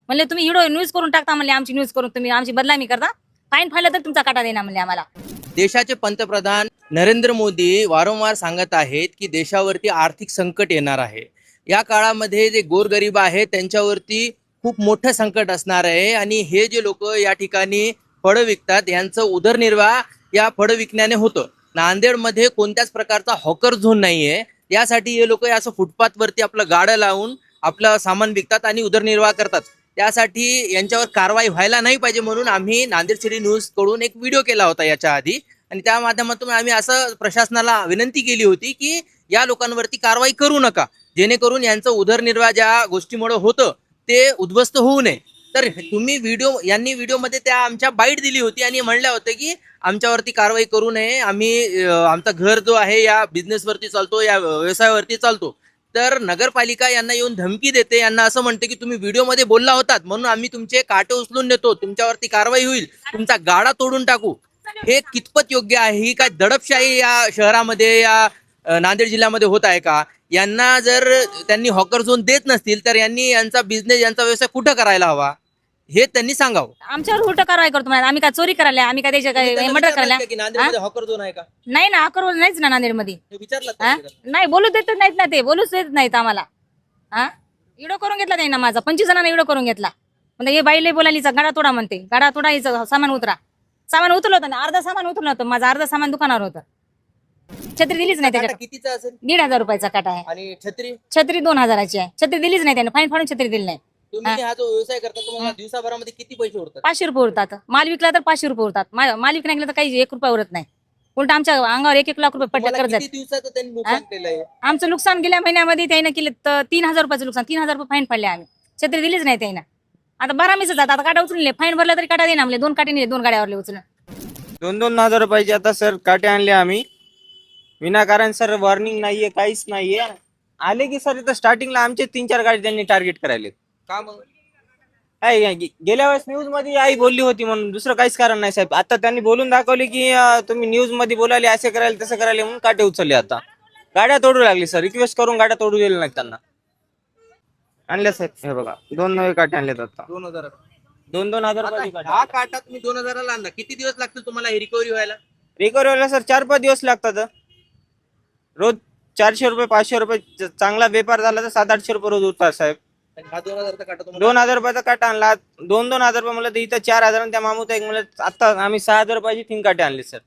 म्हणले तुम्ही video news करून टाकता, म्हणले आमची न्यूज करून तुम्ही आमची बदनामी करता, फाईन फाडलं तर तुमचा काटा देणार म्हणले आम्हाला. देशाचे पंतप्रधान नरेंद्र मोदी वारंवार सांगत आहेत की देशावरती आर्थिक संकट येणार आहे. या काळामध्ये जे गोरगरीब आहेत त्यांच्यावरती खूप मोठं संकट असणार आहे आणि हे जे लोक या ठिकाणी फळं विकतात यांचं उदरनिर्वाह या फळं विकण्याने होतं. नांदेडमध्ये कोणत्याच प्रकारचा हॉकर झोन नाहीये, यासाठी हे लोक असं फुटपाथवरती आपलं गाडं लावून आपलं सामान विकतात आणि उदरनिर्वाह करतात. त्यासाठी यांच्यावर कारवाई व्हायला नाही पाहिजे म्हणून आम्ही नांदेड सिटी न्यूज कडून एक व्हिडिओ केला होता याच्या आधी आणि त्या माध्यमातून आम्ही असं प्रशासनाला विनंती केली होती की या लोकांवरती कारवाई करू नका, जेणेकरून यांचं उदरनिर्वाह ज्या गोष्टीमुळे होतं ते उद्ध्वस्त होऊ नये. तर तुम्ही यांनी व्हिडिओमध्ये त्या आमच्या बाईट दिली होती आणि म्हणल्या होत्या की आमच्यावरती कारवाई करू नये, आम्ही आमचा घर जो आहे या बिझनेसवरती चालतो, या व्यवसायावरती चालतो. तर नगरपालिका यांना येऊन धमकी देते, यांना असं म्हणते की तुम्ही व्हिडिओमध्ये बोलला होतात म्हणून आम्ही तुमचे काटे उचलून नेतो, तुमच्यावरती कारवाई होईल, तुमचा गाडा तोडून टाकू. हे कितपत योग्य आहे? ही काय दडपशाही या शहरामध्ये या नांदेड जिल्ह्यामध्ये होत आहे का? यांना जर त्यांनी हॉकर झोन देत नसतील तर यांनी यांचा बिझनेस यांचा व्यवसाय कुठं करायला हवा हे त्यांनी सांगावं. आमच्यावर उलट कारवाई करतो म्हणाले. आम्ही काय चोरी करायला, आम्ही काय त्याच्या काय मर्डर करायला? नांदेडमध्ये हॉकर झोन आहे का? नाही ना, हॉकर नाहीच ना नांदेडमध्ये. विचारलं नाही, बोलू देत नाहीत ना, ते बोलूच देत नाहीत आम्हाला. व्हिडिओ करून घेतला नाही ना माझा, 25 जणांना व्हिडिओ करून घेतला. म्हणजे हे बाईले बोलायली गाडा तोडा म्हणते, गाडा तोडा, हिचं सामान उतरा. सामान उतरलं होतं ना, अर्धा सामान उतरलं होतं, माझं अर्धा सामान दुकानावर होतं. छत्री दिलीच नाही त्याच्यात. कितीचा असेल? 1,500 रुपयाचा काटा आहे. आणि छत्री 2,000ची आहे. छत्री दिलीच नाही त्याने, फाईन फाडून छत्री दिली नाही. तुम्ही हा जो व्यवसाय करता तुम्हाला दिवसाभरामध्ये किती पैसे उरतात? 500 रुपये उरतात. माल विकला तर 500 रुपये उरतात. माल विकला गेला तर काही 1 रुपया उरत नाही. उलट आमच्या अंगावर 1-1 लाख रुपये पडले कर्ज. किती दिवसाचं त्यांनी नुकसान केलंय? आमचं नुकसान गेल्या महिन्यामध्ये त्याने केलं तर 3,000 रुपयाचं नुकसान. 3,000 रुपये फाईन पडले आम्ही. छत्री दिलीच नाही त्यानं. आता 12 मिस जातात. आता काटा उचलले, फाईन भरला तरी काटा देणार. 2 काटे नेले, 2 गाड्यावरले उचलून. 2,000 रुपयाचे आता सर काटे आणले आम्ही विनाकारण. सर वॉर्निंग नाहीये, काहीच नाहीये. आले की सर इथं स्टार्टिंगला आमचे 3-4 गाडी त्यांनी टार्गेट करायले. का मग? गेल्या वेळेस न्यूज मध्ये आई बोलली होती म्हणून, दुसरं काहीच कारण नाही साहेब. आता त्यांनी बोलून दाखवले की तुम्ही न्यूज मध्ये बोलाले, असे करायला तसं करायला, म्हणून काटे उचलले. आता गाड्या तोडू लागली सर. रिक्वेस्ट करून गाड्या तोडू दिल्या नाही त्यांना. आणल्या साहेब, हे बघा 2 नवे काटे आणलेत आता. 2,000. 2,000 रुपयाचे काटे. हा काटा तुम्ही 2,000ला आणला, किती दिवस लागतील तुम्हाला हे रिकव्हरी व्हायला? रिकव्हरी व्हायला सर 4-5 दिवस लागतात. रोज 400 रुपये 500 रुपये चांगला व्यापार झाला तर 700-800 रुपये रोज उरतात साहेब. हा 2,000चा काटा तुम्हाला 2,000 रुपयाचा काटा आणला. 2,000 रुपये म्हणलं तर इथं 4,000 त्या मामूत एक म्हणलं. आता आम्ही 6,000 रुपयाची 3 काटे आणले सर.